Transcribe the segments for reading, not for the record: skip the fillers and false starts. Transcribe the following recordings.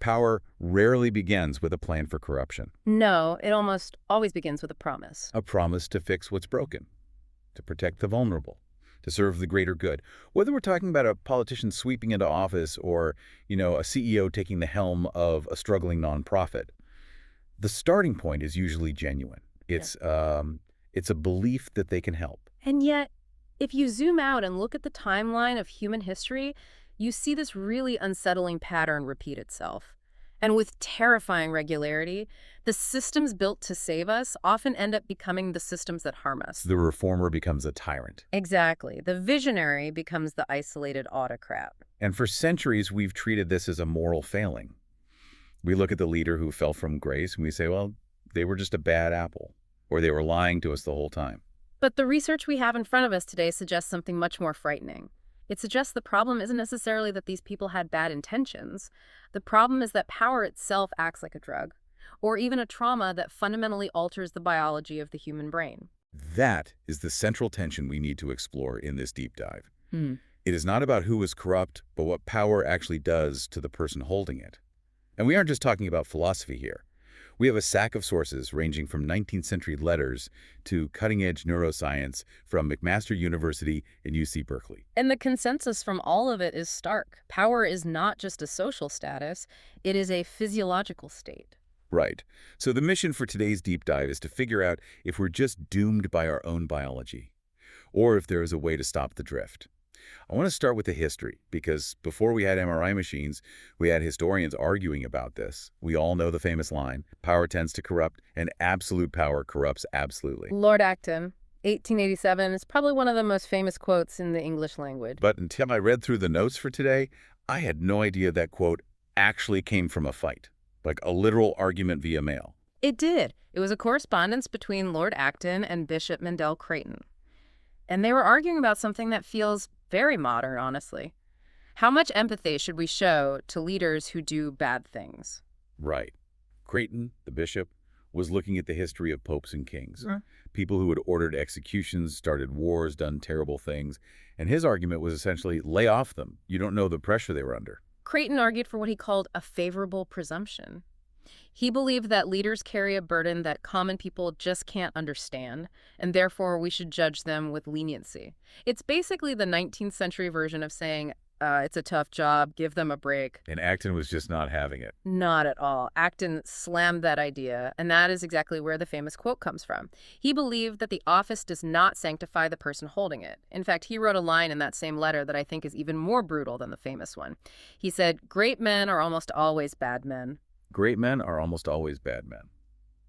Power rarely begins with a plan for corruption, No, it almost always begins with a promise. a promise to fix what's broken, to protect the vulnerable, to serve the greater good. Whether we're talking about a politician sweeping into office or, a CEO taking the helm of a struggling nonprofit, the starting point is usually genuine. Yeah. It's a belief that they can help. And yet, if you zoom out and look at the timeline of human history, you see this really unsettling pattern repeat itself. And with terrifying regularity, the systems built to save us often end up becoming the systems that harm us. The reformer becomes a tyrant. Exactly. The visionary becomes the isolated autocrat. And for centuries, we've treated this as a moral failing. We look at the leader who fell from grace and we say, well, they were just a bad apple, or they were lying to us the whole time. But the research we have in front of us today suggests something much more frightening. It suggests the problem isn't necessarily that these people had bad intentions. The problem is that power itself acts like a drug, or even a trauma that fundamentally alters the biology of the human brain. That is the central tension we need to explore in this deep dive. Hmm. It is not about who is corrupt, but what power actually does to the person holding it. And we aren't just talking about philosophy here. We have a stack of sources ranging from 19th century letters to cutting-edge neuroscience from McMaster University and UC Berkeley. And the consensus from all of it is stark. Power is not just a social status, it is a physiological state. Right. So the mission for today's deep dive is to figure out if we're just doomed by our own biology, or if there is a way to stop the drift. I want to start with the history, because before we had MRI machines, we had historians arguing about this. We all know the famous line, power tends to corrupt, and absolute power corrupts absolutely. Lord Acton, 1887, is probably one of the most famous quotes in the English language. But until I read through the notes for today, I had no idea that quote actually came from a fight, like a literal argument via mail. It did. It was a correspondence between Lord Acton and Bishop Mandell Creighton. And they were arguing about something that feels very modern, honestly. How much empathy should we show to leaders who do bad things? Right. Creighton, the bishop, was looking at the history of popes and kings, Mm. people who had ordered executions, started wars, done terrible things, and his argument was essentially, lay off them. You don't know the pressure they were under. Creighton argued for what he called a favorable presumption. He believed that leaders carry a burden that common people just can't understand, and therefore we should judge them with leniency. It's basically the 19th century version of saying, it's a tough job, give them a break. And Acton was just not having it. Not at all. Acton slammed that idea, and that is exactly where the famous quote comes from. He believed that the office does not sanctify the person holding it. In fact, he wrote a line in that same letter that I think is even more brutal than the famous one. He said, "Great men are almost always bad men." Great men are almost always bad men.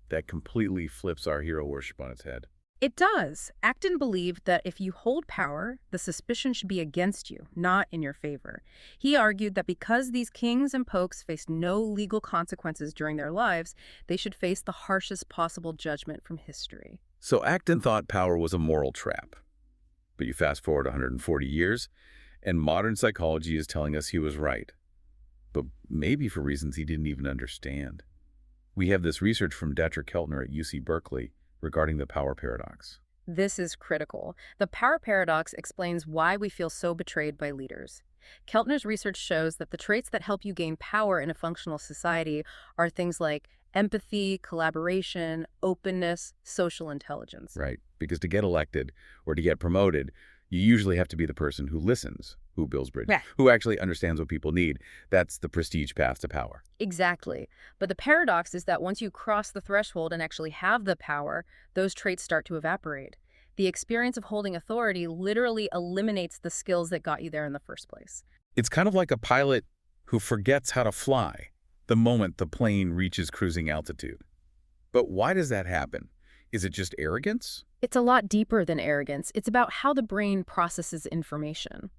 That completely flips our hero worship on its head. It does. Acton believed that if you hold power, the suspicion should be against you, not in your favor. He argued that because these kings and popes faced no legal consequences during their lives, they should face the harshest possible judgment from history. So Acton thought power was a moral trap. But you fast forward 140 years, and modern psychology is telling us he was right. But maybe for reasons he didn't even understand. We have this research from Dr. Keltner at UC Berkeley regarding the power paradox. This is critical. The power paradox explains why we feel so betrayed by leaders. Keltner's research shows that the traits that help you gain power in a functional society are things like empathy, collaboration, openness, social intelligence. Right, because to get elected or to get promoted, you usually have to be the person who listens, who builds bridges, Yeah. who actually understands what people need. That's the prestige path to power. Exactly. But the paradox is that once you cross the threshold and actually have the power, those traits start to evaporate. The experience of holding authority literally eliminates the skills that got you there in the first place. It's kind of like a pilot who forgets how to fly the moment the plane reaches cruising altitude. But why does that happen? Is it just arrogance? It's a lot deeper than arrogance. It's about how the brain processes information.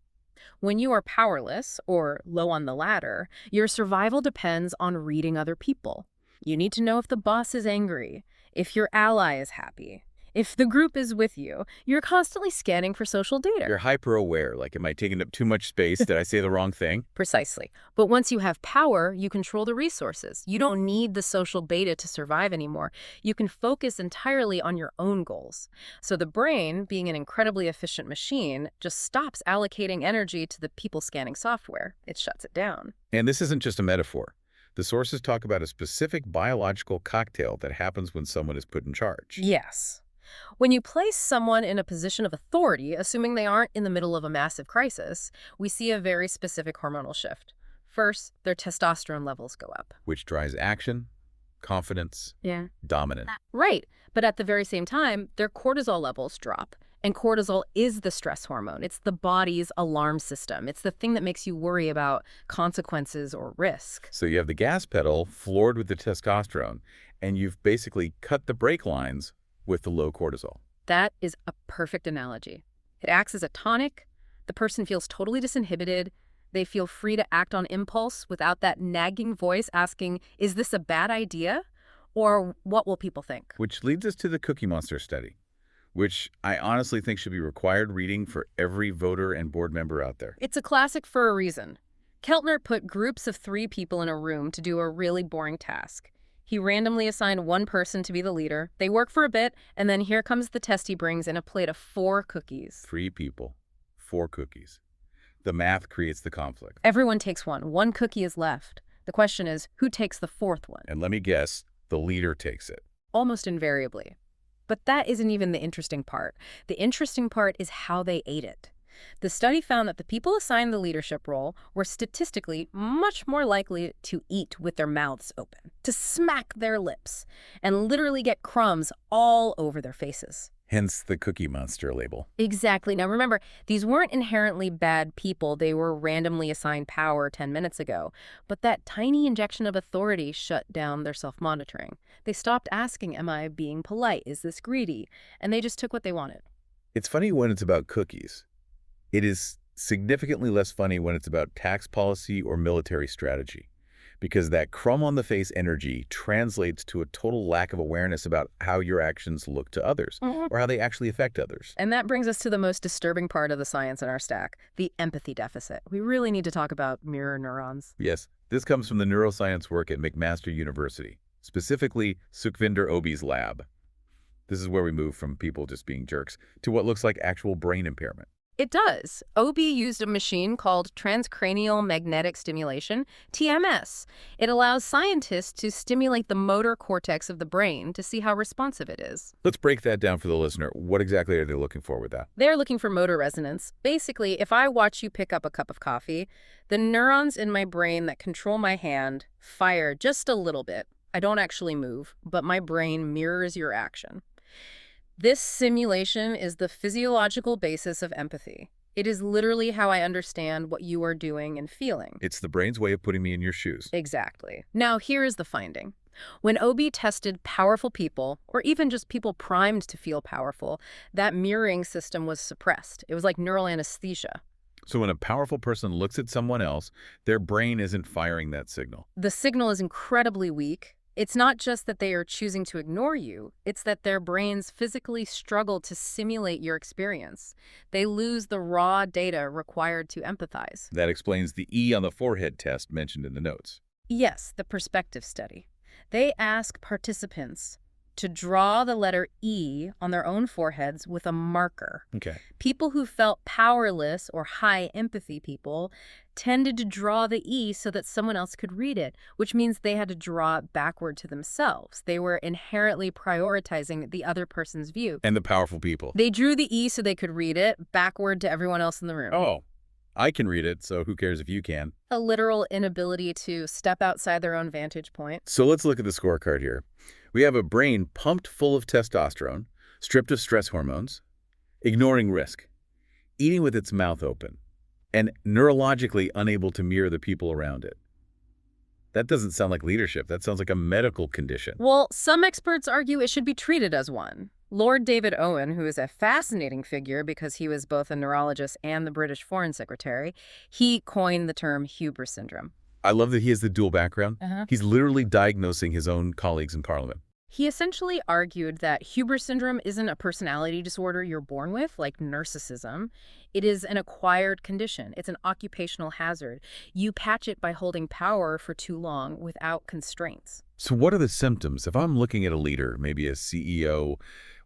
When you are powerless or low on the ladder, your survival depends on reading other people. You need to know if the boss is angry, if your ally is happy, if the group is with you. You're constantly scanning for social data. You're hyper-aware, like, am I taking up too much space? Did I say the wrong thing? Precisely. But once you have power, you control the resources. You don't need the social beta to survive anymore. You can focus entirely on your own goals. So the brain, being an incredibly efficient machine, just stops allocating energy to the people scanning software. It shuts it down. And this isn't just a metaphor. The sources talk about a specific biological cocktail that happens when someone is put in charge. Yes. When you place someone in a position of authority, assuming they aren't in the middle of a massive crisis, we see a very specific hormonal shift. First, their testosterone levels go up. Which drives action, confidence, Yeah. dominance. Right. But at the very same time, their cortisol levels drop. And cortisol is the stress hormone. It's the body's alarm system. It's the thing that makes you worry about consequences or risk. So you have the gas pedal floored with the testosterone, and you've basically cut the brake lines with the low cortisol. That is a perfect analogy. It acts as a tonic. The person feels totally disinhibited. They feel free to act on impulse without that nagging voice asking, is this a bad idea? Or what will people think? Which leads us to the Cookie Monster study, which I honestly think should be required reading for every voter and board member out there. It's a classic for a reason. Keltner put groups of 3 people in a room to do a really boring task. He randomly assigned one person to be the leader. They work for a bit, and then here comes the test he brings in a plate of 4 cookies. 3 people, 4 cookies. The math creates the conflict. Everyone takes one. 1 cookie is left. The question is, who takes the 4th one? And let me guess, the leader takes it. Almost invariably. But that isn't even the interesting part. The interesting part is how they ate it. The study found that the people assigned the leadership role were statistically much more likely to eat with their mouths open, to smack their lips, and literally get crumbs all over their faces. Hence the Cookie Monster label. Exactly. Now remember, these weren't inherently bad people. They were randomly assigned power 10 minutes ago. But that tiny injection of authority shut down their self-monitoring. They stopped asking, am I being polite? Is this greedy? And they just took what they wanted. It's funny when it's about cookies. It is significantly less funny when it's about tax policy or military strategy, because that crumb-on-the-face energy translates to a total lack of awareness about how your actions look to others, or how they actually affect others. And that brings us to the most disturbing part of the science in our stack, the empathy deficit. We really need to talk about mirror neurons. Yes, this comes from the neuroscience work at McMaster University, specifically Sukhvinder Obi's lab. This is where we move from people just being jerks to what looks like actual brain impairment. It does. Obi used a machine called transcranial magnetic stimulation, TMS. It allows scientists to stimulate the motor cortex of the brain to see how responsive it is. Let's break that down for the listener. What exactly are they looking for with that? They're looking for motor resonance. Basically, if I watch you pick up a cup of coffee, the neurons in my brain that control my hand fire just a little bit. I don't actually move, but my brain mirrors your action. This simulation is the physiological basis of empathy. It is literally how I understand what you are doing and feeling. It's the brain's way of putting me in your shoes. Exactly. Now, here is the finding. When Obi tested powerful people, or even just people primed to feel powerful, that mirroring system was suppressed. It was like neural anesthesia. So when a powerful person looks at someone else, their brain isn't firing that signal. The signal is incredibly weak. It's not just that they are choosing to ignore you, it's that their brains physically struggle to simulate your experience. They lose the raw data required to empathize. That explains the E on the forehead test mentioned in the notes. Yes, the perspective study. They ask participants to draw the letter E on their own foreheads with a marker. Okay. People who felt powerless or high empathy people tended to draw the E so that someone else could read it, which means they had to draw it backward to themselves. They were inherently prioritizing the other person's view. And the powerful people. They drew the E so they could read it backward to everyone else in the room. Oh, I can read it, so who cares if you can? A literal inability to step outside their own vantage point. So let's look at the scorecard here. We have a brain pumped full of testosterone, stripped of stress hormones, ignoring risk, eating with its mouth open, and neurologically unable to mirror the people around it. That doesn't sound like leadership. That sounds like a medical condition. Well, some experts argue it should be treated as one. Lord David Owen, who is a fascinating figure because he was both a neurologist and the British Foreign Secretary, he coined the term hubris syndrome. I love that he has the dual background. He's literally diagnosing his own colleagues in Parliament. He essentially argued that hubris syndrome isn't a personality disorder you're born with, like narcissism. It is an acquired condition. It's an occupational hazard. You patch it by holding power for too long without constraints. So what are the symptoms? If I'm looking at a leader, maybe a CEO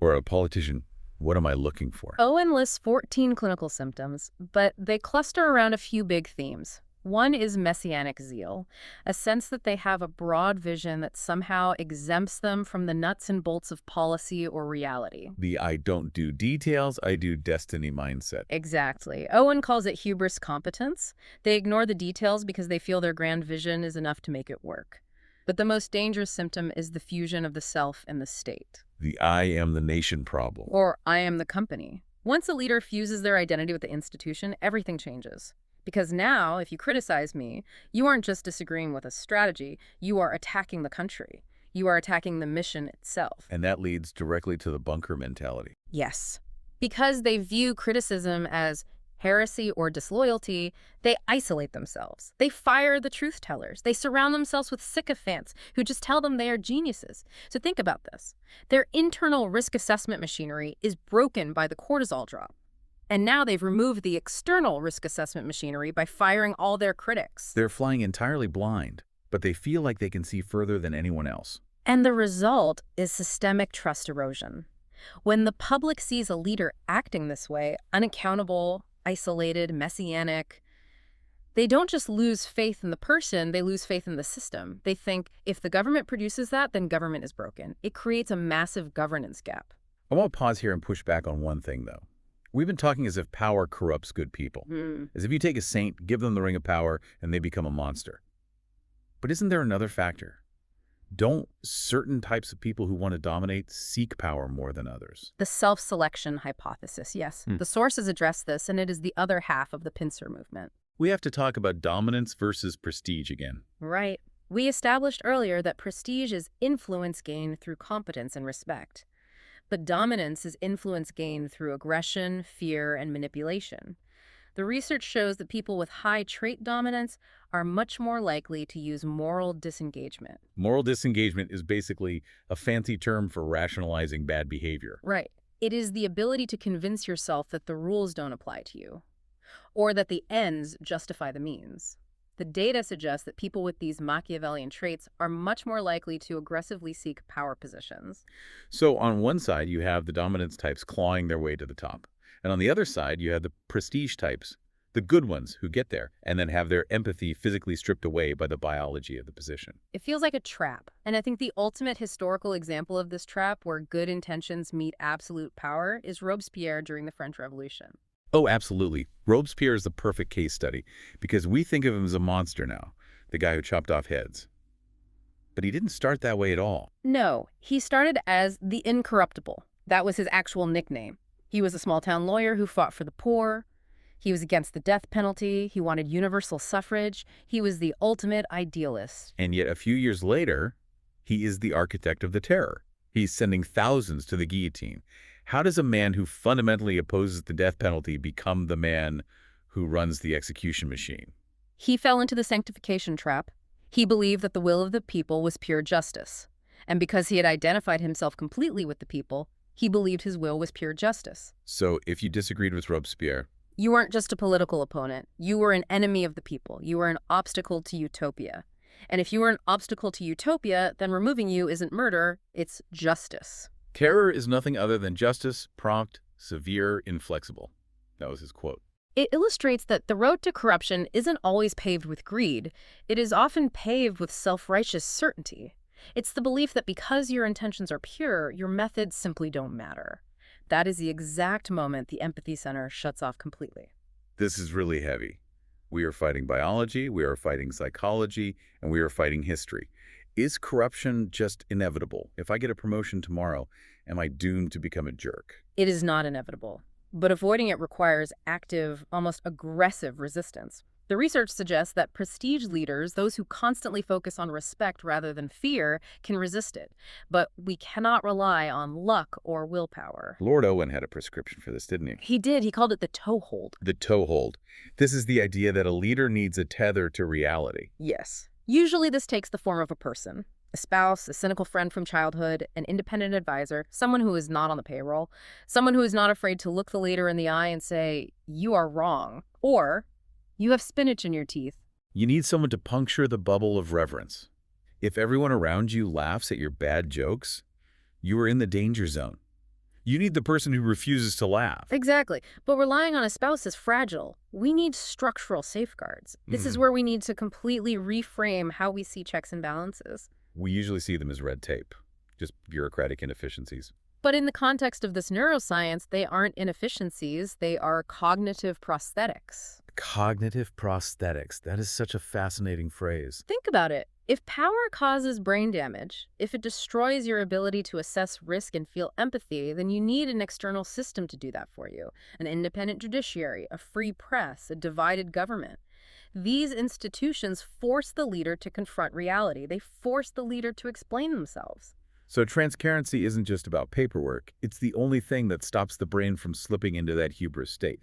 or a politician, what am I looking for? Owen lists 14 clinical symptoms, but they cluster around a few big themes. One is messianic zeal, a sense that they have a broad vision that somehow exempts them from the nuts and bolts of policy or reality. The I don't do details, I do destiny mindset. Exactly. Owen calls it hubris competence. They ignore the details because they feel their grand vision is enough to make it work. But the most dangerous symptom is the fusion of the self and the state. The I am the nation problem. Or I am the company. Once a leader fuses their identity with the institution, everything changes. Because now, if you criticize me, you aren't just disagreeing with a strategy, you are attacking the country. You are attacking the mission itself. And that leads directly to the bunker mentality. Yes. Because they view criticism as heresy or disloyalty, they isolate themselves. They fire the truth tellers. They surround themselves with sycophants who just tell them they are geniuses. So think about this. Their internal risk assessment machinery is broken by the cortisol drop. And now they've removed the external risk assessment machinery by firing all their critics. They're flying entirely blind, but they feel like they can see further than anyone else. And the result is systemic trust erosion. When the public sees a leader acting this way, unaccountable, isolated, messianic, they don't just lose faith in the person, they lose faith in the system. They think if the government produces that, then government is broken. It creates a massive governance gap. I want to pause here and push back on one thing, though. We've been talking as if power corrupts good people. As if you take a saint, give them the ring of power, and they become a monster. But isn't there another factor? Don't certain types of people who want to dominate seek power more than others? The self-selection hypothesis, yes. The sources address this, and it is the other half of the pincer movement. We have to talk about dominance versus prestige again. Right. We established earlier that prestige is influence gained through competence and respect. But dominance is influence gained through aggression, fear, and manipulation. The research shows that people with high trait dominance are much more likely to use moral disengagement. Moral disengagement is basically a fancy term for rationalizing bad behavior. Right. It is the ability to convince yourself that the rules don't apply to you, or that the ends justify the means. The data suggests that people with these Machiavellian traits are much more likely to aggressively seek power positions. So on one side, you have the dominance types clawing their way to the top. And on the other side, you have the prestige types, the good ones who get there and then have their empathy physically stripped away by the biology of the position. It feels like a trap. And I think the ultimate historical example of this trap where good intentions meet absolute power is Robespierre during the French Revolution. Oh, absolutely. Robespierre is the perfect case study because we think of him as a monster now, the guy who chopped off heads. But he didn't start that way at all. No, he started as the Incorruptible. That was his actual nickname. He was a small-town lawyer who fought for the poor. He was against the death penalty. He wanted universal suffrage. He was the ultimate idealist. And yet a few years later, he is the architect of the terror. He's sending thousands to the guillotine. How does a man who fundamentally opposes the death penalty become the man who runs the execution machine? He fell into the sanctification trap. He believed that the will of the people was pure justice. And because he had identified himself completely with the people, he believed his will was pure justice. So if you disagreed with Robespierre, you weren't just a political opponent. You were an enemy of the people. You were an obstacle to utopia. And if you were an obstacle to utopia, then removing you isn't murder, it's justice. terror is nothing other than justice, prompt, severe, inflexible. That was his quote. It illustrates that the road to corruption isn't always paved with greed. It is often paved with self-righteous certainty. It's the belief that because your intentions are pure, your methods simply don't matter. That is the exact moment the empathy center shuts off completely. This is really heavy. We are fighting biology, we are fighting psychology, and we are fighting history. Is corruption just inevitable? If I get a promotion tomorrow, am I doomed to become a jerk? It is not inevitable, but avoiding it requires active, almost aggressive resistance. The research suggests that prestige leaders, those who constantly focus on respect rather than fear, can resist it. But we cannot rely on luck or willpower. Lord Owen had a prescription for this, didn't he? He did. He called it the toehold. The toehold. This is the idea that a leader needs a tether to reality. Yes. Usually this takes the form of a person. A spouse, a cynical friend from childhood, an independent advisor, someone who is not on the payroll, someone who is not afraid to look the leader in the eye and say, "You are wrong," or "You have spinach in your teeth." You need someone to puncture the bubble of reverence. If everyone around you laughs at your bad jokes, you are in the danger zone. You need the person who refuses to laugh. Exactly. But relying on a spouse is fragile. We need structural safeguards. This is where we need to completely reframe how we see checks and balances. We usually see them as red tape, just bureaucratic inefficiencies. But in the context of this neuroscience, they aren't inefficiencies, they are cognitive prosthetics. Cognitive prosthetics. That is such a fascinating phrase. Think about it. If power causes brain damage, if it destroys your ability to assess risk and feel empathy, then you need an external system to do that for you. An independent judiciary, a free press, a divided government. These institutions force the leader to confront reality. They force the leader to explain themselves. So transparency isn't just about paperwork. It's the only thing that stops the brain from slipping into that hubris state.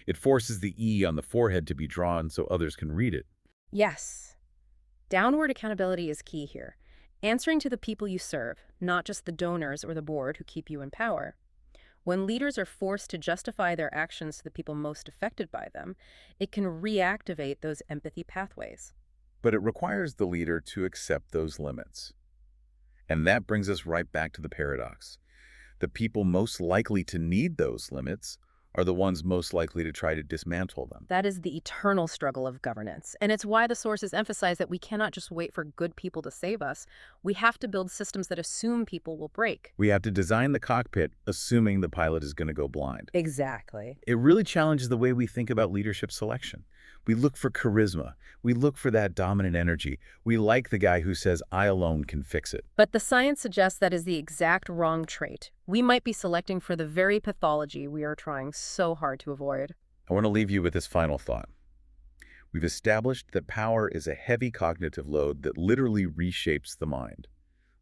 It forces the E on the forehead to be drawn so others can read it. Yes. Downward accountability is key here. Answering to the people you serve, not just the donors or the board who keep you in power. When leaders are forced to justify their actions to the people most affected by them, it can reactivate those empathy pathways. But it requires the leader to accept those limits. And that brings us right back to the paradox. The people most likely to need those limits are the ones most likely to try to dismantle them. That is the eternal struggle of governance. And it's why the sources emphasize that we cannot just wait for good people to save us. We have to build systems that assume people will break. We have to design the cockpit assuming the pilot is going to go blind. Exactly. It really challenges the way we think about leadership selection. We look for charisma. We look for that dominant energy. We like the guy who says, I alone can fix it. But the science suggests that is the exact wrong trait. We might be selecting for the very pathology we are trying so hard to avoid. I want to leave you with this final thought. We've established that power is a heavy cognitive load that literally reshapes the mind.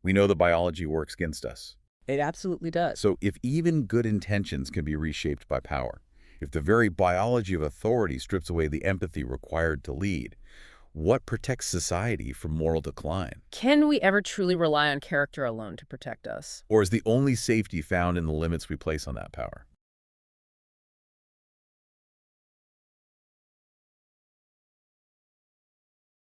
We know the biology works against us. It absolutely does. So if even good intentions can be reshaped by power, if the very biology of authority strips away the empathy required to lead, what protects society from moral decline? Can we ever truly rely on character alone to protect us? Or is the only safety found in the limits we place on that power?